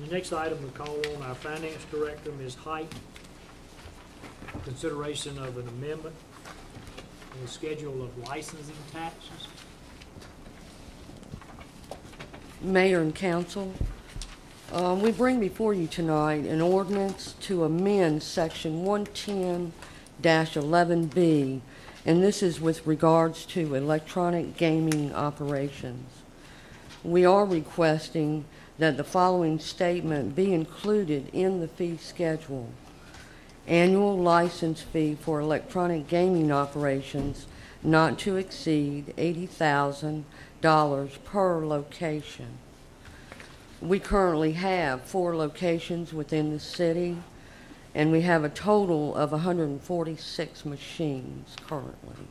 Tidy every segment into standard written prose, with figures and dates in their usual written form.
The next item we call on our finance director, Ms. Height. Consideration of an amendment in the schedule of licensing taxes. Mayor and council, we bring before you tonight an ordinance to amend section 110-11B, and this is with regards to electronic gaming operations. We are requesting that the following statement be included in the fee schedule. Annual license fee for electronic gaming operations not to exceed $80,000 per location. We currently have 4 locations within the city, and we have a total of 146 machines currently.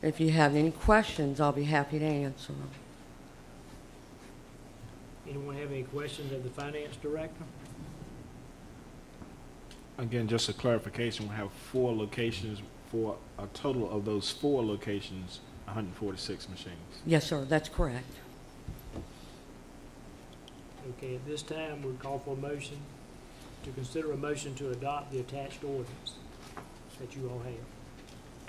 If you have any questions, I'll be happy to answer them. Anyone have any questions of the finance director? Again, just a clarification, we have 4 locations. For a total of those 4 locations, 146 machines. Yes, sir, that's correct. Okay, at this time, we'll call for a motion to consider a motion to adopt the attached ordinance that you all have.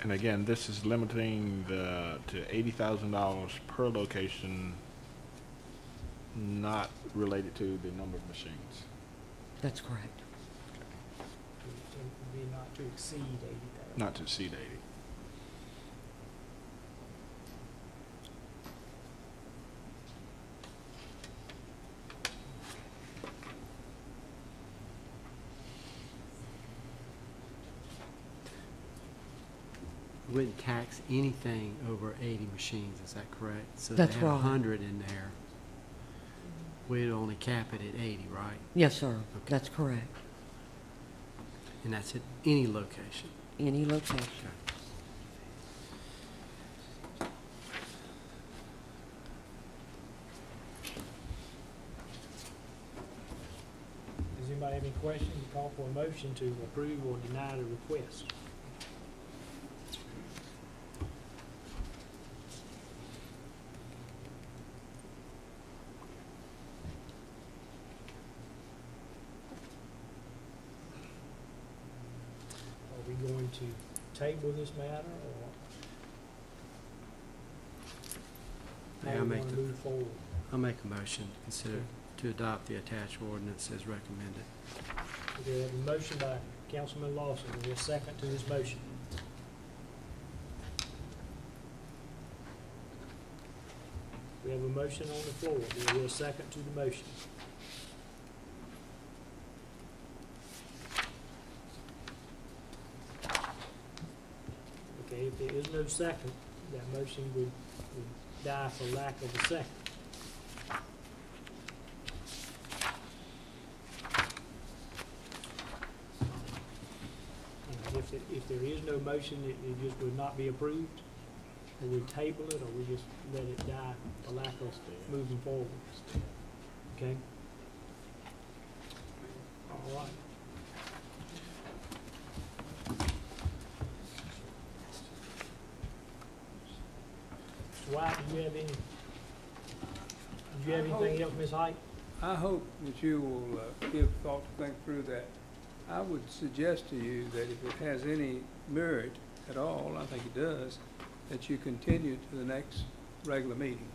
And again, this is limiting to $80,000 per location, not related to the number of machines. That's correct. It would be not to exceed 80,000. Not to exceed 80. Wouldn't tax anything over 80 machines, is that correct? So That's they have right. 100 in there. We'd only cap it at 80, right? Yes, sir, Okay. that's correct. And that's at any location. Any location. Does anybody have any questions? Call for a motion to approve or deny the request. Are we going to table this matter, or Yeah, how do we want to move forward? I'll make a motion to consider to adopt the attached ordinance as recommended. We have a motion by Councilman Lawson. Is there a second to this motion? We have a motion on the floor. Is there a second to the motion? Okay, if there is no second, that motion would die for lack of a second. If there is no motion, it just would not be approved? Or we table it, or we just let it die for lack of moving forward? Okay? All right. Mr. White, do you have anything else, Ms. Height? I hope that you will give thought to think through that. I would suggest to you that if it has any merit at all, I think it does, that you continue to the next regular meeting,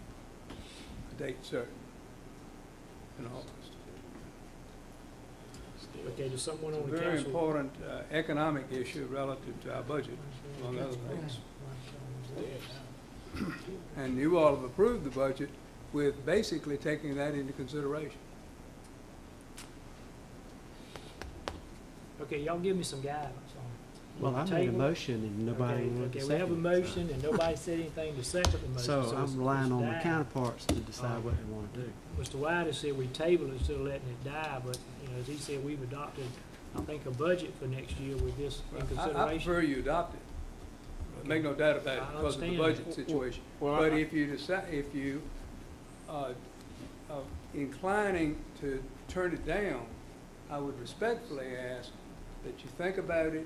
a date certain, in August. Okay, does someone on It's a the very council? important economic issue relative to our budget, among other things. And you all have approved the budget with basically taking that into consideration. Okay, y'all give me some guidance on. Well, I made a Table? motion and nobody wanted to Okay, we second have a it, motion and nobody said anything to second the motion. So it's- I'm relying it's on my died. counterparts to decide what they want to do. Mr. White has said we table it instead of letting it die, but, you know, as he said, we've adopted, I think, a budget for next year with this in I consideration. prefer you adopt it. Make no doubt about it I because of the understand budget that. situation. Well, But if you decide, if you inclining to turn it down, I would respectfully ask that you think about it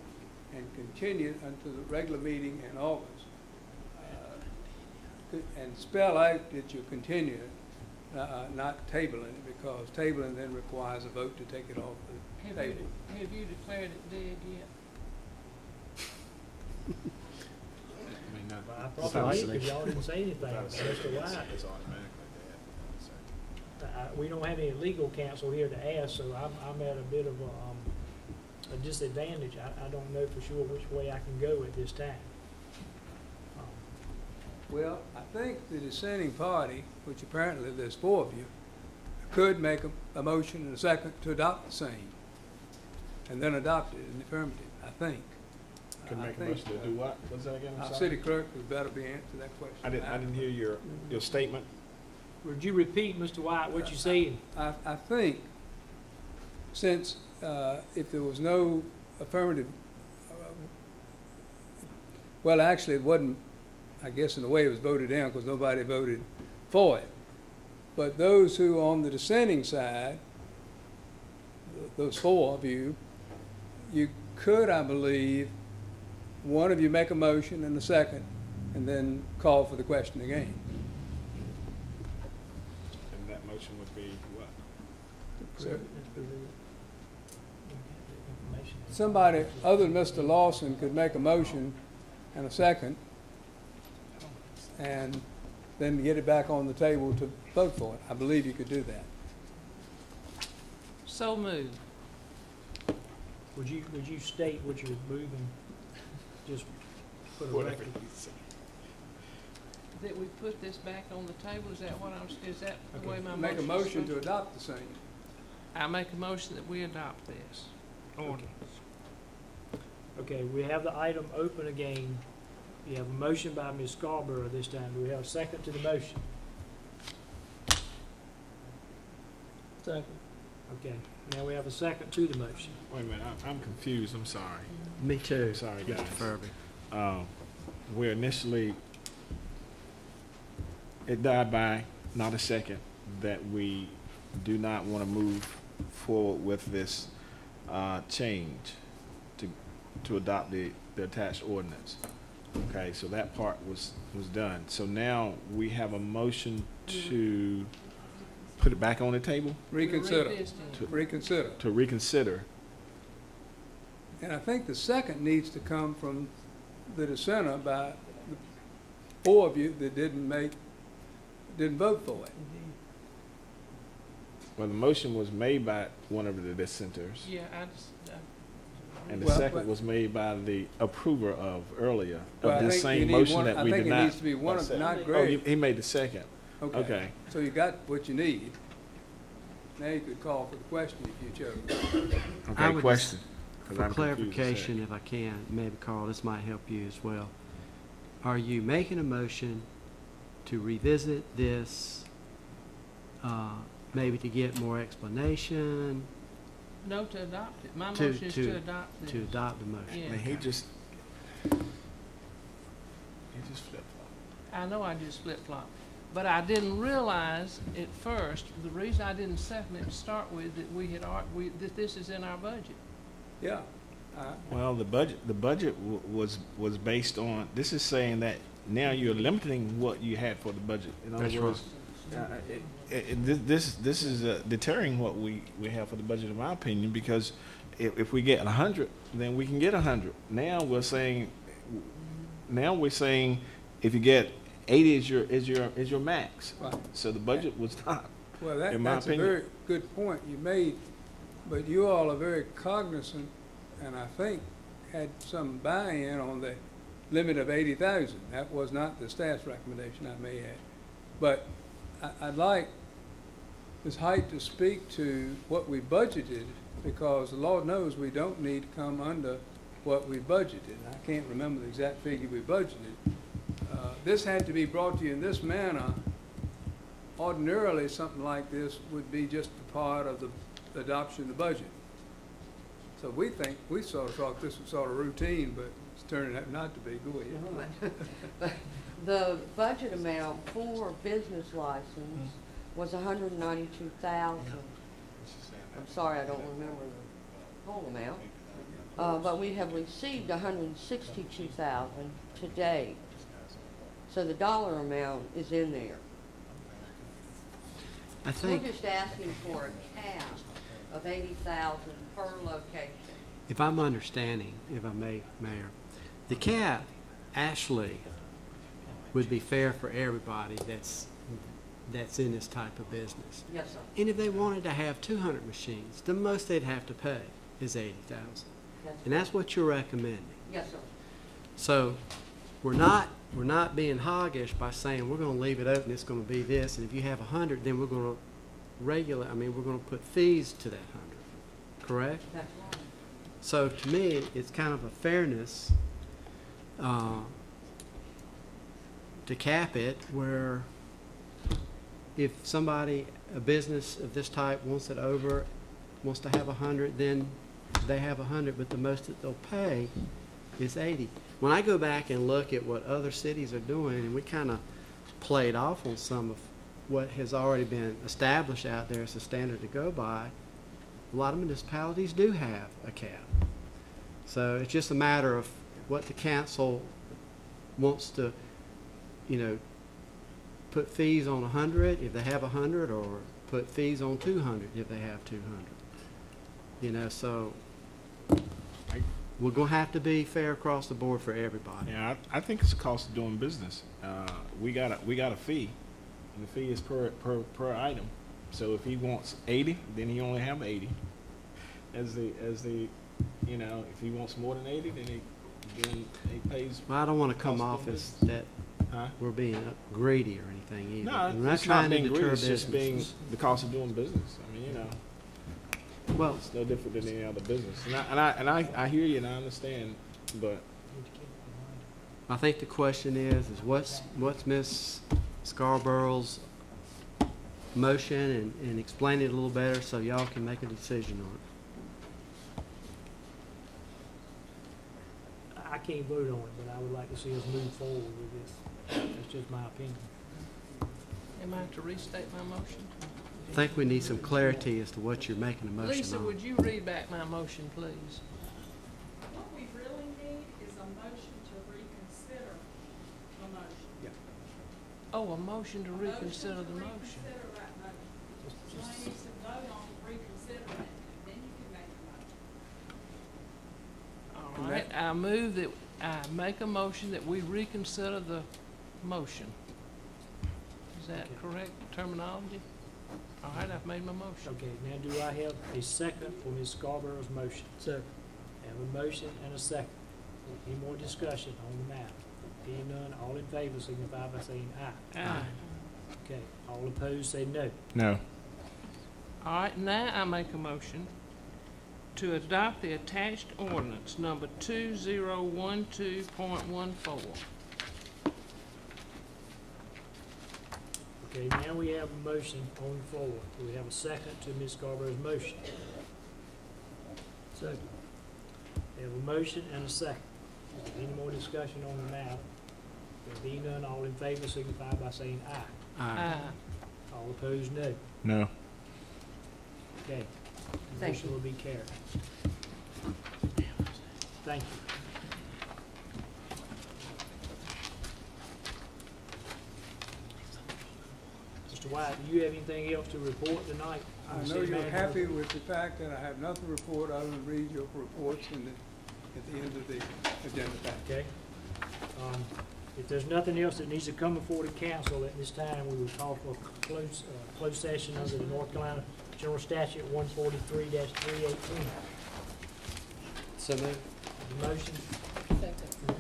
and continue until the regular meeting in August. And spell out that you continue it. not tabling it, because tabling then requires a vote to take it off the table. Have you declared it dead yet? I mean, not- Well, I without probably a did, because y'all didn't say anything, without a Mr. second, White. it's automatically dead. So, We don't have any legal counsel here to ask, so I'm at a bit of a disadvantage. I don't know for sure which way I can go at this time. Well, I think the dissenting party, which apparently there's 4 of you, could make a motion and a second to adopt the same, and then adopt it in the affirmative, I think. Can I make a think, motion to do what? What's that again? I'm Our sorry? city clerk would better be answering that question. I didn't hear your statement. Would you repeat, Mr. White, what you said? I think, since if there was no affirmative, well, actually, it wasn't, I guess in a way it was voted down because nobody voted for it. But those who on the dissenting side, those 4 of you, you could, I believe, one of you make a motion and a second, and then call for the question again. And that motion would be what? So, somebody other than Mr. Lawson could make a motion and a second, and then get it back on the table to vote for it. I believe you could do that. So moved. Would you state what you're moving? Just for the Whatever record. you say. That we put this back on the table, is that what is that the Okay. way my motion Make a is motion to supposed- adopt the same. I make a motion that we adopt this ordinance. Okay, we have the item open again. You have a motion by Ms. Scarborough this time. Do we have a second to the motion? Second. Okay, now we have a second to the motion. Wait a minute, I'm confused, I'm sorry. Me too. Sorry, Mr. guys. Furby. Where initially, it died by not a second, that we do not want to move forward with this change to adopt the attached ordinance. Okay, so that part was done. So now we have a motion to put it back on the table, Reconsider. Revisiting. Reconsider. to reconsider. And I think the second needs to come from the dissenter by the 4 of you that didn't vote for it. Well, the motion was made by one of the dissenters, Yeah, I just, and the Well, second but- was made by the approver of earlier, Well, I of this think you same need motion one- that I we think did it not. needs to be one of, not Oh, Greg. he made the second. Okay. So you got what you need. Now you could call for the question if you chose. I Okay, would question. 'cause For I'm confused as clarification, if I can, maybe Carl, this might help you as well. Are you making a motion to revisit this, maybe to get more explanation, no, to adopt it. My To- motion is to- to adopt this. to adopt the motion? Yeah. heck. Man, he just flip-flopped. I know I just flip-flopped, but I didn't realize at first, the reason I didn't second it to start with, that that this is in our budget. Yeah. Well, the budget was based on, this is saying that now you're limiting what you had for the budget. In other That's words, this is deterring what we have for the budget, in my opinion, because if we get 100, then we can get 100. Now we're saying if you get 80 is your max. Right. So the budget was not. Well, In my that's a opinion. very good point you made, but you all are very cognizant, and I think had some buy-in on the limit of 80,000. That was not the staff's recommendation, I may add. But I'd like Ms. Height to speak to what we budgeted, because the Lord knows we don't need to come under what we budgeted. I can't remember the exact figure we budgeted. This had to be brought to you in this manner. Ordinarily, something like this would be just a part of the adoption of the budget. So we sort of thought this was sort of routine, but it's turning out not to be. Go ahead. The budget amount for business license was $192,000. I'm sorry, I don't remember the whole amount. But we have received $162,000 to date. So the dollar amount is in there. I We're think, just asking for a cap of 80,000 per location. if I'm understanding, if I may, Mayor, the cap actually would be fair for everybody that's in this type of business. Yes, sir. And if they wanted to have 200 machines, the most they'd have to pay is 80,000. And that's what you're recommending. Yes, sir. So we're not being hoggish by saying we're going to leave it open, it's going to be this, and if you have 100, then we're going to we're going to put fees to that 100, correct? That's right. So to me, it's kind of a fairness to cap it where if somebody, a business of this type wants to have 100, then they have 100, but the most that they'll pay is 80. When I go back and look at what other cities are doing, and we kind of played off on some of what has already been established out there as a standard to go by, a lot of municipalities do have a cap. So it's just a matter of what the council wants to, put fees on 100 if they have 100, or put fees on 200 if they have 200. So we're going to have to be fair across the board for everybody. Yeah, I think it's the cost of doing business. We got a fee, and the fee is per item. So if he wants 80, then he only have 80. If he wants more than 80, then he pays. Well, I don't want to come cost of off as business. that Huh? we're being greedy or anything either. No, We're not it's trying not to being deter greedy. It's just being business. the cost of doing business. Well, It's no different than any other business. And I hear you and I understand, but I think the question is what's Ms. Scarborough's motion, and explain it a little better so y'all can make a decision on it. I can't vote on it, but I would like to see us move forward with this. That's just my opinion. Am I to restate my motion? I think we need some clarity as to what you're making a motion Lisa, on. would you read back my motion, please? What we really need is a motion to reconsider the motion. Oh, a motion to reconsider the motion. Reconsider that motion. You only need to vote on reconsidering it, then you can make a motion. All right, I move that, I make a motion that we reconsider the motion. Is that Okay. correct terminology? All right, I've made my motion. Okay, now do I have a second for Ms. Scarborough's motion? Second. I have a motion and a second. Any more discussion on the matter? Being none, all in favor signify by saying aye. Aye. Okay, all opposed say no. no. All right, now I make a motion to adopt the attached ordinance number 2012.14. Okay, now we have a motion on the floor. Do we have a second to Ms. Scarborough's motion? Second. We have a motion and a second. Is there any more discussion on the matter? There being none, all in favor signify by saying aye. Aye. All opposed, no. No. Okay. The Thank motion you. will be carried. Thank you. Mr. White, do you have anything else to report tonight? I know you're happy with the fact that I have nothing to report other than read your reports at the end of the agenda pack. Okay. If there's nothing else that needs to come before the council at this time, we will call for a closed session under the North Carolina General Statute 143-318. So moved. Motion?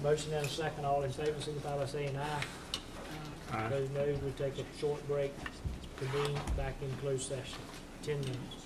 Motion and a second. All in favor signify by saying aye. Aye. Those noes, we'll take a short break, convene back in closed session. 10 minutes.